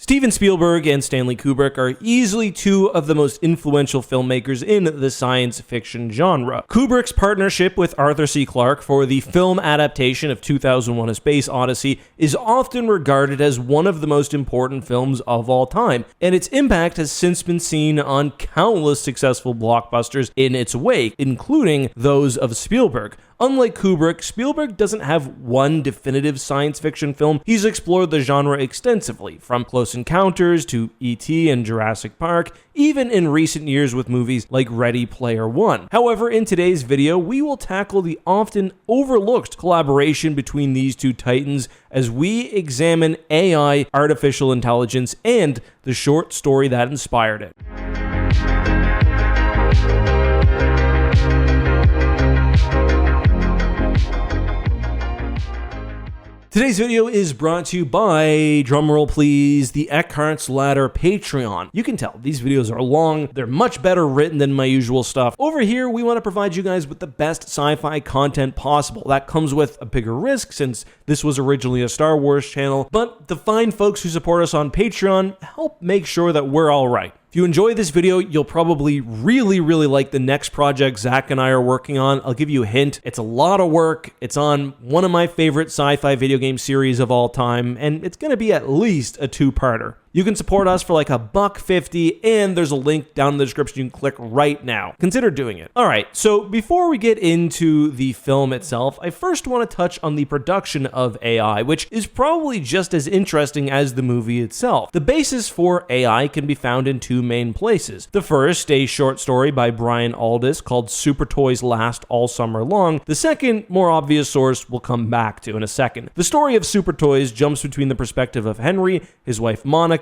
Steven Spielberg and Stanley Kubrick are easily two of the most influential filmmakers in the science fiction genre. Kubrick's partnership with Arthur C. Clarke for the film adaptation of 2001: A Space Odyssey is often regarded as one of the most important films of all time, and its impact has since been seen on countless successful blockbusters in its wake, including those of Spielberg. Unlike Kubrick, Spielberg doesn't have one definitive science fiction film. He's explored the genre extensively, from Close Encounters to E.T. and Jurassic Park, even in recent years with movies like Ready Player One. However, in today's video, we will tackle the often overlooked collaboration between these two titans as we examine AI, artificial intelligence, and the short story that inspired it. Today's video is brought to you by, drumroll please, the Eckhart's Ladder Patreon. You can tell, these videos are long, they're much better written than my usual stuff. Over here, we want to provide you guys with the best sci-fi content possible. That comes with a bigger risk since this was originally a Star Wars channel, but the fine folks who support us on Patreon help make sure that we're alright. If you enjoy this video, you'll probably really like the next project Zach and I are working on. I'll give you a hint. It's a lot of work. It's on one of my favorite sci-fi video game series of all time, and it's going to be at least a two-parter. You can support us for like $1.50, and there's a link down in the description you can click right now. Consider doing it. All right, so before we get into the film itself, I first want to touch on the production of AI, which is probably just as interesting as the movie itself. The basis for AI can be found in two main places. The first, a short story by Brian Aldiss called Super Toys Last All Summer Long. The second, more obvious source we'll come back to in a second. The story of Super Toys jumps between the perspective of Henry, his wife Monica,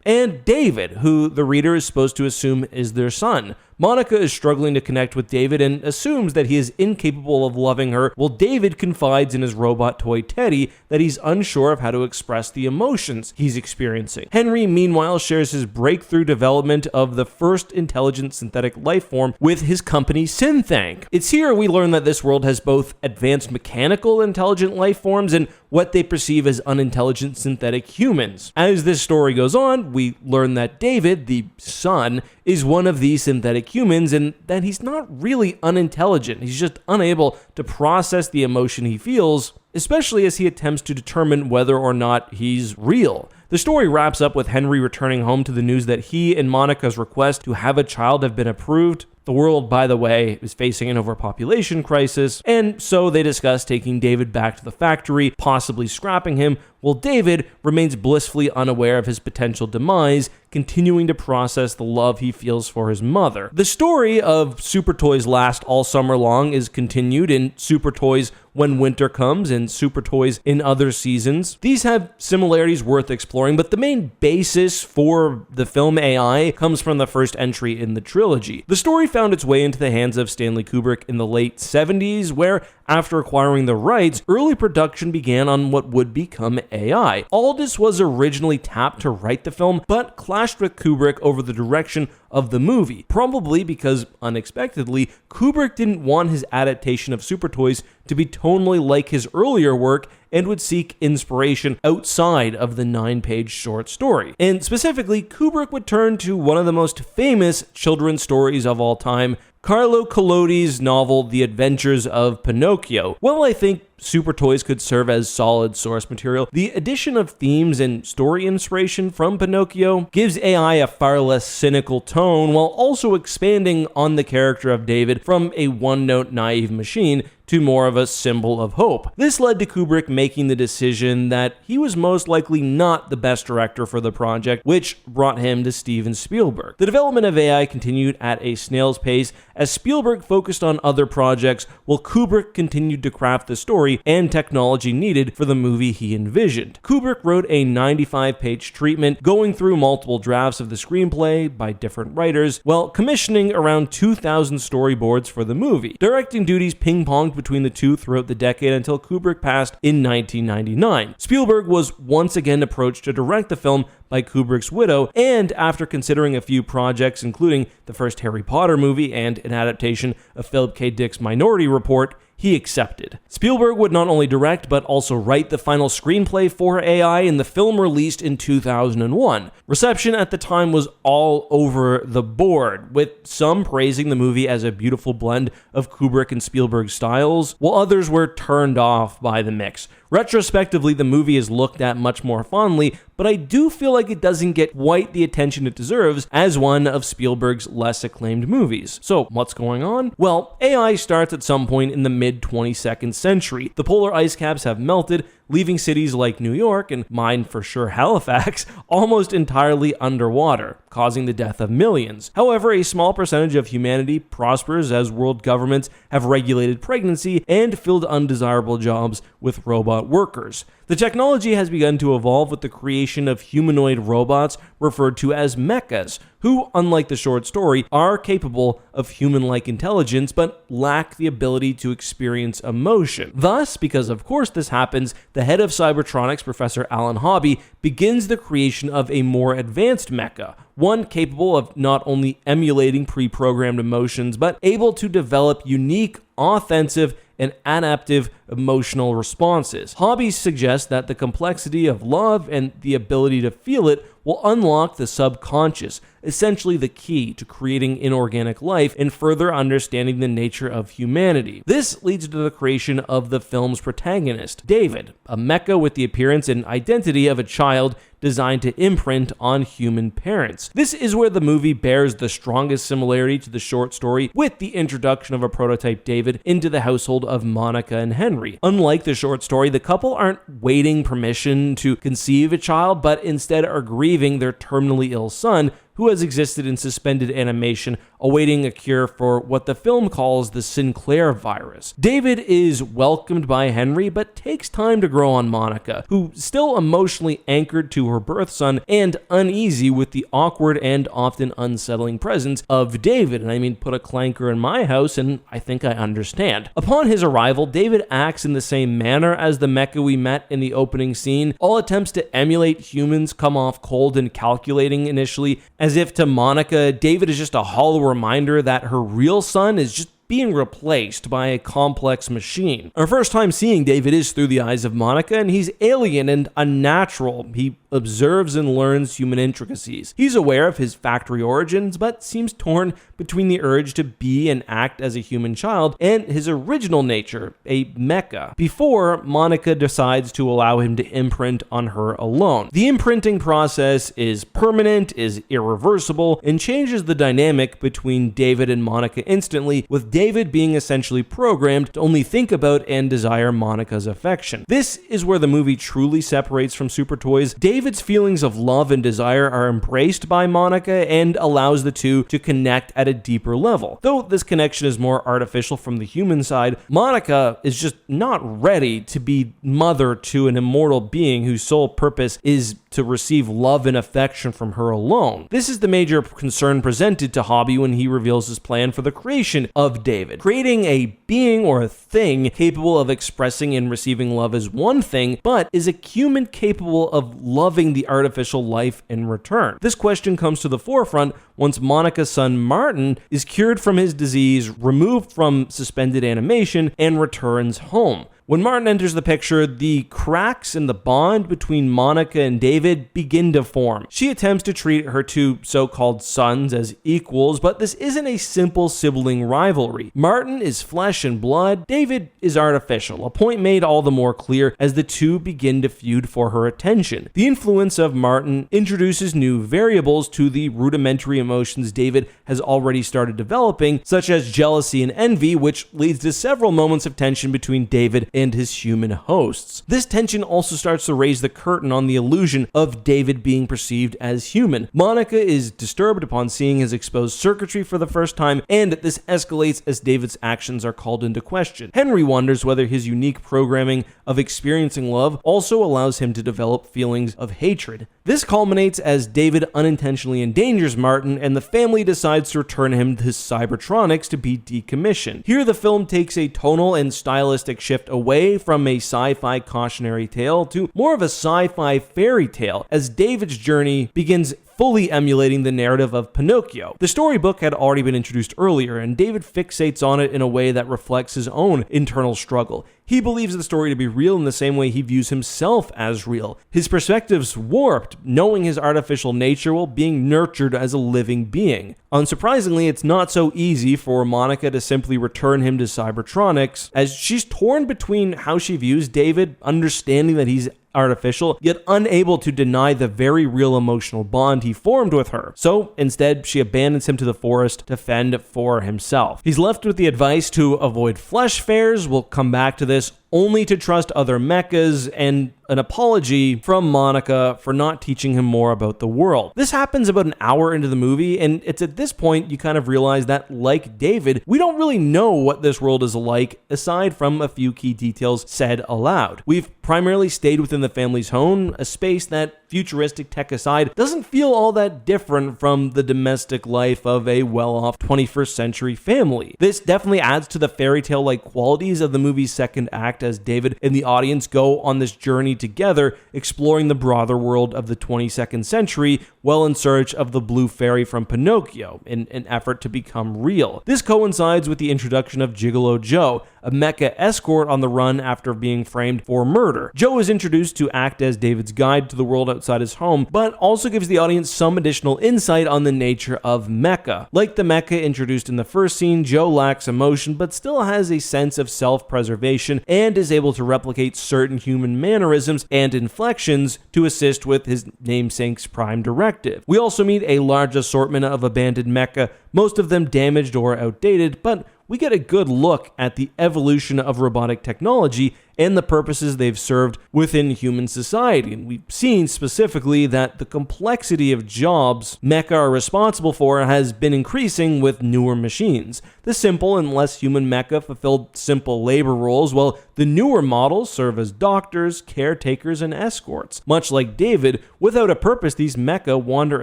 and David, who the reader is supposed to assume is their son. Monica is struggling to connect with David and assumes that he is incapable of loving her, while David confides in his robot toy Teddy that he's unsure of how to express the emotions he's experiencing. Henry, meanwhile, shares his breakthrough development of the first intelligent synthetic life form with his company Synthank. It's here we learn that this world has both advanced mechanical intelligent life forms and what they perceive as unintelligent synthetic humans. As this story goes on, we learn that David, the son, is one of these synthetic humans and that he's not really unintelligent. He's just unable to process the emotion he feels, especially as he attempts to determine whether or not he's real. The story wraps up with Henry returning home to the news that he and Monica's request to have a child have been approved. The world, by the way, is facing an overpopulation crisis, and so they discuss taking David back to the factory, possibly scrapping him, while David remains blissfully unaware of his potential demise, continuing to process the love he feels for his mother. The story of Super Toys Last All Summer Long is continued in Super Toys When Winter Comes and Super Toys in Other Seasons. These have similarities worth exploring, but the main basis for the film AI comes from the first entry in the trilogy. The story found its way into the hands of Stanley Kubrick in the late 70s, where, after acquiring the rights, early production began on what would become AI. Aldiss was originally tapped to write the film, but clashed with Kubrick over the direction of the movie, probably because, unexpectedly, Kubrick didn't want his adaptation of Super Toys to be tonally like his earlier work and would seek inspiration outside of the 9-page short story. And specifically, Kubrick would turn to one of the most famous children's stories of all time, Carlo Collodi's novel The Adventures of Pinocchio. While I think Super Toys could serve as solid source material, the addition of themes and story inspiration from Pinocchio gives AI a far less cynical tone while also expanding on the character of David from a one-note naive machine to more of a symbol of hope. This led to Kubrick making the decision that he was most likely not the best director for the project, which brought him to Steven Spielberg. The development of AI continued at a snail's pace as Spielberg focused on other projects while Kubrick continued to craft the story and technology needed for the movie he envisioned. Kubrick wrote a 95-page treatment going through multiple drafts of the screenplay by different writers while commissioning around 2,000 storyboards for the movie. Directing duties ping-ponged between the two throughout the decade until Kubrick passed in 1999. Spielberg was once again approached to direct the film, by Kubrick's widow, and after considering a few projects, including the first Harry Potter movie and an adaptation of Philip K. Dick's Minority Report, he accepted. Spielberg would not only direct, but also write the final screenplay for AI, and the film released in 2001. Reception at the time was all over the board, with some praising the movie as a beautiful blend of Kubrick and Spielberg styles, while others were turned off by the mix. Retrospectively, the movie is looked at much more fondly, but I do feel like it doesn't get quite the attention it deserves as one of Spielberg's less acclaimed movies. So, what's going on? Well, AI starts at some point in the mid-22nd century. The polar ice caps have melted, leaving cities like New York, and mine for sure Halifax, almost entirely underwater, causing the death of millions. However, a small percentage of humanity prospers as world governments have regulated pregnancy and filled undesirable jobs with robot workers. The technology has begun to evolve with the creation of humanoid robots referred to as mechas, who, unlike the short story, are capable of human-like intelligence but lack the ability to experience emotion. Thus, because of course this happens, the head of Cybertronics, Professor Alan Hobby, begins the creation of a more advanced mecha, one capable of not only emulating pre-programmed emotions, but able to develop unique, offensive, and adaptive emotional responses. Hobby suggests that the complexity of love and the ability to feel it will unlock the subconscious, essentially the key to creating inorganic life and further understanding the nature of humanity. This leads to the creation of the film's protagonist, David, a mecha with the appearance and identity of a child designed to imprint on human parents. This is where the movie bears the strongest similarity to the short story, with the introduction of a prototype David into the household of Monica and Henry. Unlike the short story, the couple aren't waiting permission to conceive a child, but instead are grieving their terminally ill son, who has existed in suspended animation, awaiting a cure for what the film calls the Sinclair virus. David is welcomed by Henry, but takes time to grow on Monica, who still emotionally anchored to her birth son and uneasy with the awkward and often unsettling presence of David. And I mean, put a clanker in my house and I think I understand. Upon his arrival, David acts in the same manner as the mecha we met in the opening scene. All attempts to emulate humans come off cold and calculating initially, as if to Monica, David is just a hollow reminder that her real son is just being replaced by a complex machine. Our first time seeing David is through the eyes of Monica, and he's alien and unnatural. He observes and learns human intricacies. He's aware of his factory origins, but seems torn between the urge to be and act as a human child and his original nature, a mecha, before Monica decides to allow him to imprint on her alone. The imprinting process is permanent, is irreversible, and changes the dynamic between David and Monica instantly, with David being essentially programmed to only think about and desire Monica's affection. This is where the movie truly separates from Super Toys. David's feelings of love and desire are embraced by Monica and allows the two to connect at a deeper level. Though this connection is more artificial from the human side, Monica is just not ready to be mother to an immortal being whose sole purpose is to receive love and affection from her alone. This is the major concern presented to Hobby when he reveals his plan for the creation of David. Creating a being or a thing capable of expressing and receiving love is one thing, but is a human capable of loving the artificial life in return? This question comes to the forefront once Monica's son Martin is cured from his disease, removed from suspended animation, and returns home. When Martin enters the picture, the cracks in the bond between Monica and David begin to form. She attempts to treat her two so-called sons as equals, but this isn't a simple sibling rivalry. Martin is flesh and blood, David is artificial, a point made all the more clear as the two begin to feud for her attention. The influence of Martin introduces new variables to the rudimentary emotions David has already started developing, such as jealousy and envy, which leads to several moments of tension between David and his human hosts. This tension also starts to raise the curtain on the illusion of David being perceived as human. Monica is disturbed upon seeing his exposed circuitry for the first time, and this escalates as David's actions are called into question. Henry wonders whether his unique programming of experiencing love also allows him to develop feelings of hatred This culminates as David unintentionally endangers Martin, and the family decides to return him to Cybertronics to be decommissioned. Here, the film takes a tonal and stylistic shift away from a sci-fi cautionary tale to more of a sci-fi fairy tale, as David's journey begins fully emulating the narrative of Pinocchio. The storybook had already been introduced earlier, and David fixates on it in a way that reflects his own internal struggle. He believes the story to be real in the same way he views himself as real. His perspective's warped, knowing his artificial nature while being nurtured as a living being. Unsurprisingly, it's not so easy for Monica to simply return him to Cybertronics, as she's torn between how she views David, understanding that he's artificial, yet unable to deny the very real emotional bond he formed with her. So instead, she abandons him to the forest to fend for himself. He's left with the advice to avoid flesh fairs. We'll come back to this, only to trust other mechas, and an apology from Monica for not teaching him more about the world. This happens about an hour into the movie, and it's at this point you kind of realize that, like David, we don't really know what this world is like aside from a few key details said aloud. We've primarily stayed within the family's home, a space that, futuristic tech aside, doesn't feel all that different from the domestic life of a well-off 21st century family. This definitely adds to the fairy tale-like qualities of the movie's second act, as David and the audience go on this journey together, exploring the broader world of the 22nd century while in search of the blue fairy from Pinocchio in an effort to become real. This coincides with the introduction of Jigalo Joe, a mecha escort on the run after being framed for murder. Joe is introduced to act as David's guide to the world outside his home, but also gives the audience some additional insight on the nature of mecha. Like the mecha introduced in the first scene, Joe lacks emotion but still has a sense of self-preservation and is able to replicate certain human mannerisms and inflections to assist with his namesake's prime directive. We also meet a large assortment of abandoned mecha, most of them damaged or outdated, but we get a good look at the evolution of robotic technology and the purposes they've served within human society. And we've seen specifically that the complexity of jobs mecha are responsible for has been increasing with newer machines. The simple and less human mecha fulfilled simple labor roles, while the newer models serve as doctors, caretakers, and escorts. Much like David, without a purpose, these mecha wander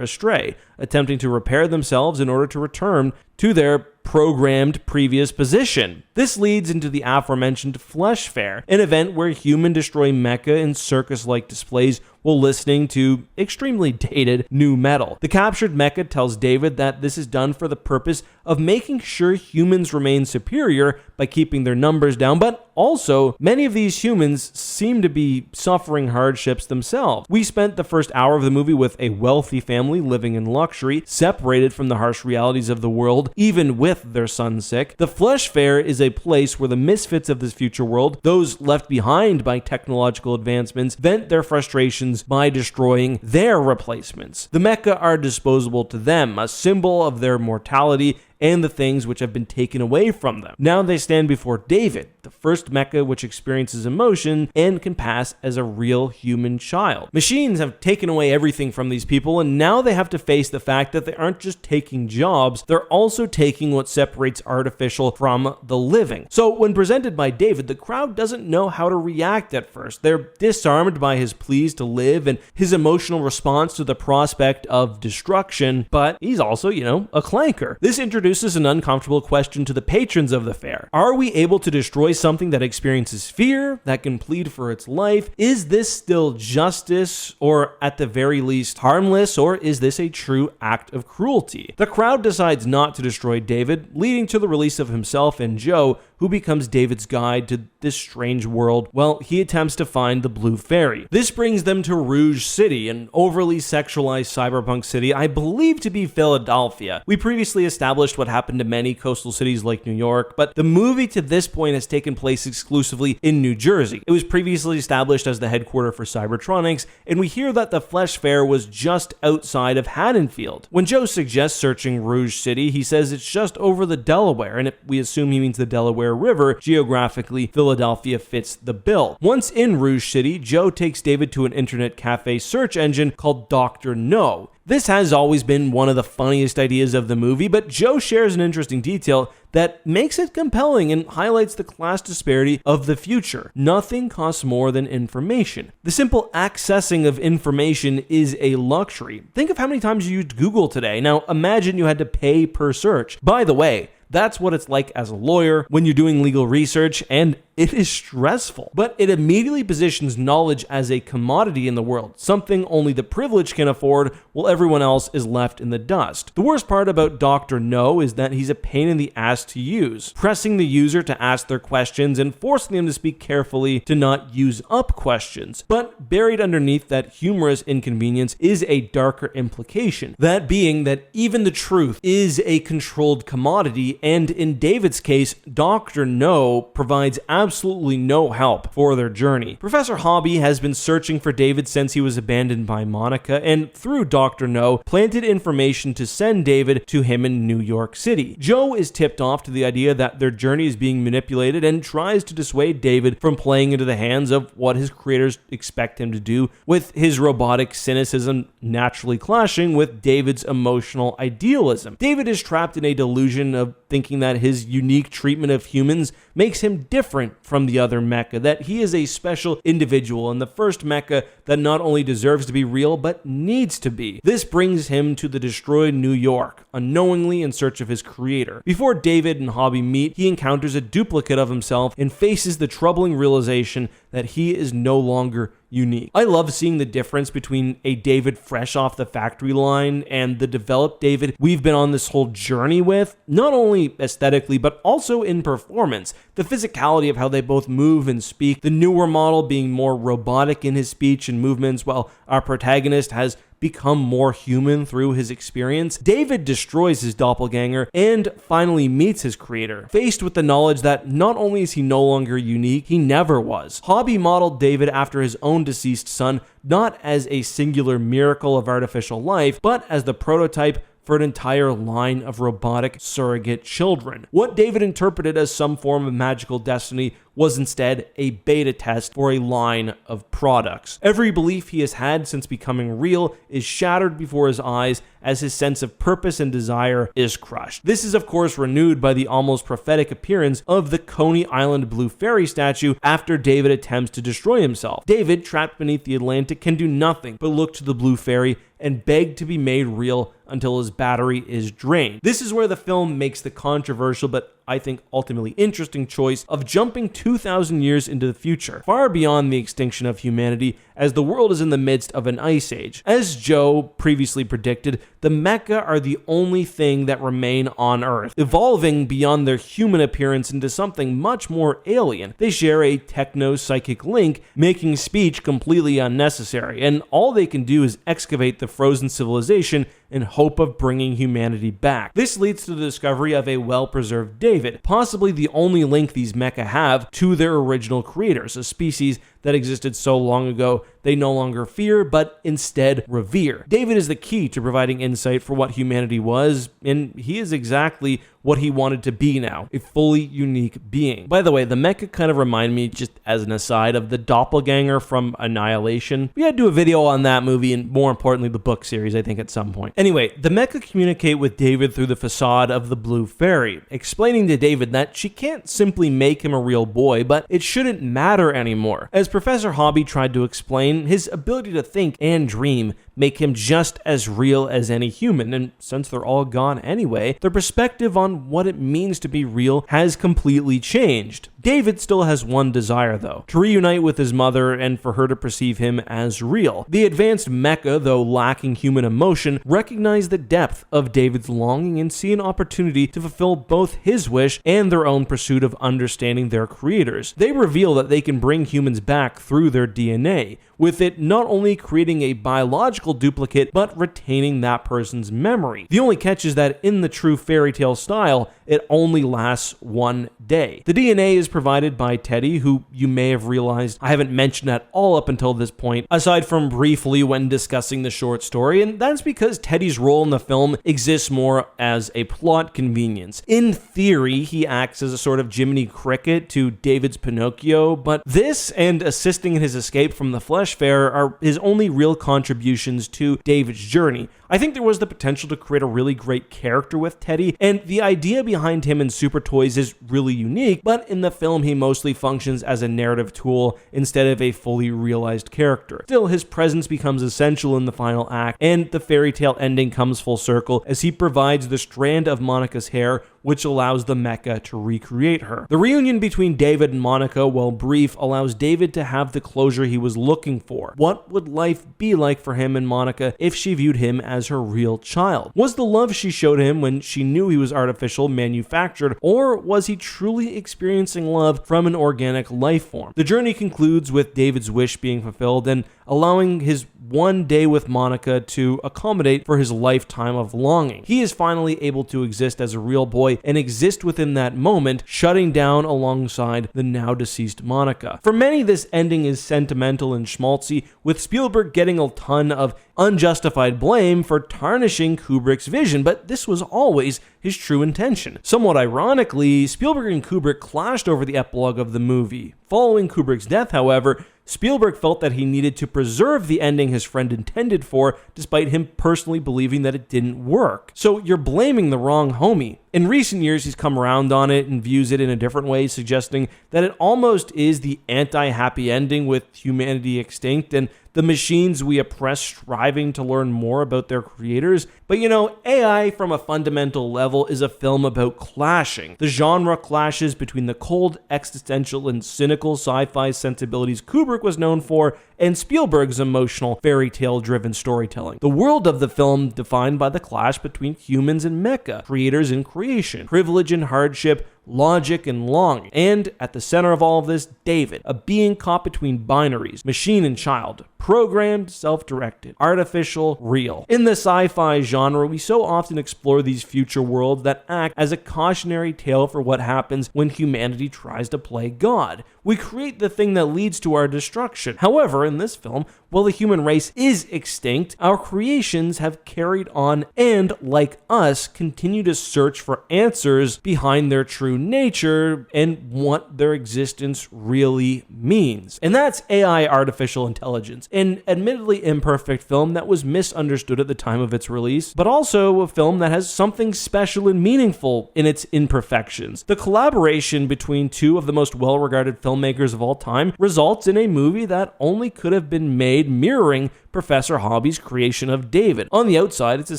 astray, attempting to repair themselves in order to return to their programmed previous position. This leads into the aforementioned Flesh Fair, an event where human destroy mecha in circus-like displays while listening to extremely dated nu metal. The captured mecha tells David that this is done for the purpose of making sure humans remain superior by keeping their numbers down, but also many of these humans seem to be suffering hardships themselves. We spent the first hour of the movie with a wealthy family living in luxury, separated from the harsh realities of the world, even with their son sick. The Flesh Fair is a place where the misfits of this future world, those left behind by technological advancements, vent their frustrations by destroying their replacements. The mecha are disposable to them, a symbol of their mortality and the things which have been taken away from them. Now they stand before David, the first mecha which experiences emotion and can pass as a real human child. Machines have taken away everything from these people, and now they have to face the fact that they aren't just taking jobs, they're also taking what separates artificial from the living. So when presented by David, the crowd doesn't know how to react at first. They're disarmed by his pleas to live and his emotional response to the prospect of destruction, but he's also, a clanker. This introduces an uncomfortable question to the patrons of the fair. Are we able to destroy something that experiences fear, that can plead for its life? Is this still justice, or at the very least harmless, or is this a true act of cruelty? The crowd decides not to destroy David, leading to the release of himself and Joe, who becomes David's guide to this strange world while he attempts to find the Blue Fairy. This brings them to Rouge City, an overly sexualized cyberpunk city I believe to be Philadelphia. We previously established what happened to many coastal cities like New York, but the movie to this point has taken place exclusively in New Jersey. It was previously established as the headquarters for Cybertronics, and we hear that the Flesh Fair was just outside of Haddonfield. When Joe suggests searching Rouge City, he says it's just over the Delaware, and we assume he means the Delaware Delaware River, geographically, Philadelphia fits the bill. Once in Rouge City, Joe takes David to an internet cafe search engine called Dr. No. This has always been one of the funniest ideas of the movie, but Joe shares an interesting detail that makes it compelling and highlights the class disparity of the future. Nothing costs more than information. The simple accessing of information is a luxury. Think of how many times you used Google today. Now imagine you had to pay per search. By the way, that's what it's like as a lawyer when you're doing legal research, and it is stressful. But it immediately positions knowledge as a commodity in the world, something only the privileged can afford while everyone else is left in the dust. The worst part about Dr. No is that he's a pain in the ass to use, pressing the user to ask their questions and forcing them to speak carefully to not use up questions. But buried underneath that humorous inconvenience is a darker implication, that being that even the truth is a controlled commodity, and in David's case, Dr. No provides absolutely no help for their journey. Professor Hobby has been searching for David since he was abandoned by Monica, and through Dr. No, planted information to send David to him in New York City. Joe is tipped off to the idea that their journey is being manipulated and tries to dissuade David from playing into the hands of what his creators expect him to do, with his robotic cynicism naturally clashing with David's emotional idealism. David is trapped in a delusion of thinking that his unique treatment of humans makes him different from the other mecha, that he is a special individual and the first mecha that not only deserves to be real, but needs to be. This brings him to the destroyed New York, unknowingly in search of his creator. Before David and Hobby meet, he encounters a duplicate of himself and faces the troubling realization that he is no longer unique. I love seeing the difference between a David fresh off the factory line and the developed David we've been on this whole journey with, not only aesthetically, but also in performance. The physicality of how they both move and speak, the newer model being more robotic in his speech and movements, while our protagonist has become more human through his experience. David destroys his doppelganger and finally meets his creator, faced with the knowledge that not only is he no longer unique, he never was. Hobby modeled David after his own deceased son, not as a singular miracle of artificial life, but as the prototype for an entire line of robotic surrogate children. What David interpreted as some form of magical destiny was instead a beta test for a line of products. Every belief he has had since becoming real is shattered before his eyes as his sense of purpose and desire is crushed. This is of course renewed by the almost prophetic appearance of the Coney Island Blue Fairy statue after David attempts to destroy himself. David, trapped beneath the Atlantic, can do nothing but look to the Blue Fairy and beg to be made real until his battery is drained. This is where the film makes the controversial but I think ultimately interesting choice of jumping 2,000 years into the future, far beyond the extinction of humanity, as the world is in the midst of an ice age. As Joe previously predicted, the mecha are the only thing that remain on Earth, evolving beyond their human appearance into something much more alien. They share a techno-psychic link, making speech completely unnecessary, and all they can do is excavate the frozen civilization in hope of bringing humanity back. This leads to the discovery of a well-preserved David, possibly the only link these mecha have to their original creators, a species that existed so long ago they no longer fear, but instead revere. David is the key to providing insight for what humanity was, and he is exactly what he wanted to be now, a fully unique being. By the way, the mecha kind of remind me, just as an aside, of the doppelganger from Annihilation. We had to do a video on that movie, and more importantly, the book series, I think, at some point. Anyway, the mecha communicate with David through the facade of the Blue Fairy, explaining to David that she can't simply make him a real boy, but it shouldn't matter anymore. As Professor Hobby tried to explain, his ability to think and dream make him just as real as any human, and since they're all gone anyway, their perspective on what it means to be real has completely changed. David still has one desire though, to reunite with his mother and for her to perceive him as real. The advanced mecha, though lacking human emotion, recognize the depth of David's longing and see an opportunity to fulfill both his wish and their own pursuit of understanding their creators. They reveal that they can bring humans back through their DNA, with it not only creating a biological duplicate, but retaining that person's memory. The only catch is that in the true fairy tale style, it only lasts one day. The DNA is provided by Teddy, who you may have realized I haven't mentioned at all up until this point, aside from briefly when discussing the short story, and that's because Teddy's role in the film exists more as a plot convenience. In theory, he acts as a sort of Jiminy Cricket to David's Pinocchio, but this and assisting in his escape from the flesh fair are his only real contributions to David's journey. I think there was the potential to create a really great character with Teddy, and the idea behind him in Super Toys is really unique, but in the film he mostly functions as a narrative tool instead of a fully realized character. Still, his presence becomes essential in the final act, and the fairy tale ending comes full circle as he provides the strand of Monica's hair which allows the mecha to recreate her. The reunion between David and Monica, while brief, allows David to have the closure he was looking for. What would life be like for him and Monica if she viewed him as her real child? Was the love she showed him when she knew he was artificial manufactured, or was he truly experiencing love from an organic life form? The journey concludes with David's wish being fulfilled and allowing his one day with Monica to accommodate for his lifetime of longing. He is finally able to exist as a real boy and exist within that moment, shutting down alongside the now deceased Monica. For many, this ending is sentimental and schmaltzy, with Spielberg getting a ton of unjustified blame for tarnishing Kubrick's vision, but this was always his true intention. Somewhat ironically, Spielberg and Kubrick clashed over the epilogue of the movie. Following Kubrick's death, however, Spielberg felt that he needed to preserve the ending his friend intended for, despite him personally believing that it didn't work. So you're blaming the wrong homie. In recent years, he's come around on it and views it in a different way, suggesting that it almost is the anti-happy ending with humanity extinct and the machines we oppress striving to learn more about their creators. But you know, AI from a fundamental level is a film about clashing. The genre clashes between the cold, existential, and cynical sci-fi sensibilities Kubrick was known for and Spielberg's emotional, fairy tale-driven storytelling. The world of the film defined by the clash between humans and mecha, creators and creation, privilege and hardship, logic and longing. And at the center of all of this, David, a being caught between binaries, machine and child, programmed, self-directed, artificial, real. In the sci-fi genre, we so often explore these future worlds that act as a cautionary tale for what happens when humanity tries to play God. We create the thing that leads to our destruction. However, in this film, while the human race is extinct, our creations have carried on and, like us, continue to search for answers behind their true nature and what their existence really means. And that's AI artificial intelligence, an admittedly imperfect film that was misunderstood at the time of its release, but also a film that has something special and meaningful in its imperfections. The collaboration between two of the most well-regarded filmmakers of all time results in a movie that only could have been made mirroring Professor Hobby's creation of David. On the outside, it's a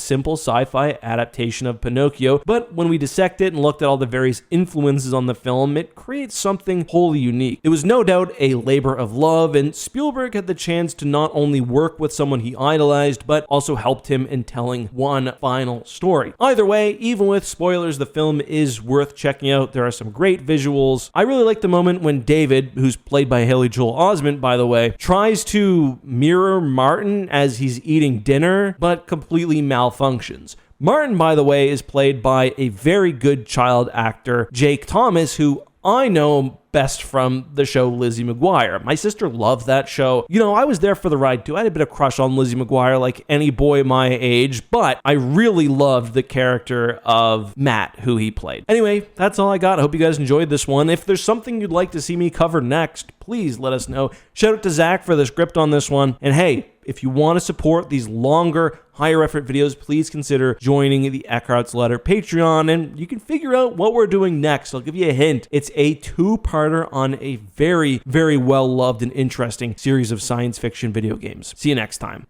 simple sci-fi adaptation of Pinocchio, but when we dissect it and looked at all the various influences on the film, it creates something wholly unique. It was no doubt a labor of love, and Spielberg had the chance to not only work with someone he idolized, but also helped him in telling one final story. Either way, even with spoilers, the film is worth checking out. There are some great visuals. I really like the moment when David, who's played by Haley Joel Osment, by the way, tries to mirror Martin as he's eating dinner, but completely malfunctions. Martin, by the way, is played by a very good child actor, Jake Thomas, who I know best from the show Lizzie McGuire. My sister loved that show. You know, I was there for the ride too. I had a bit of crush on Lizzie McGuire like any boy my age, but I really loved the character of Matt, who he played. Anyway, that's all I got. I hope you guys enjoyed this one. If there's something you'd like to see me cover next, please let us know. Shout out to Zach for the script on this one. And hey, if you want to support these longer, higher effort videos, please consider joining the Eckhart's Ladder Patreon, and you can figure out what we're doing next. I'll give you a hint. It's a two-parter on a very, very well-loved and interesting series of science fiction video games. See you next time.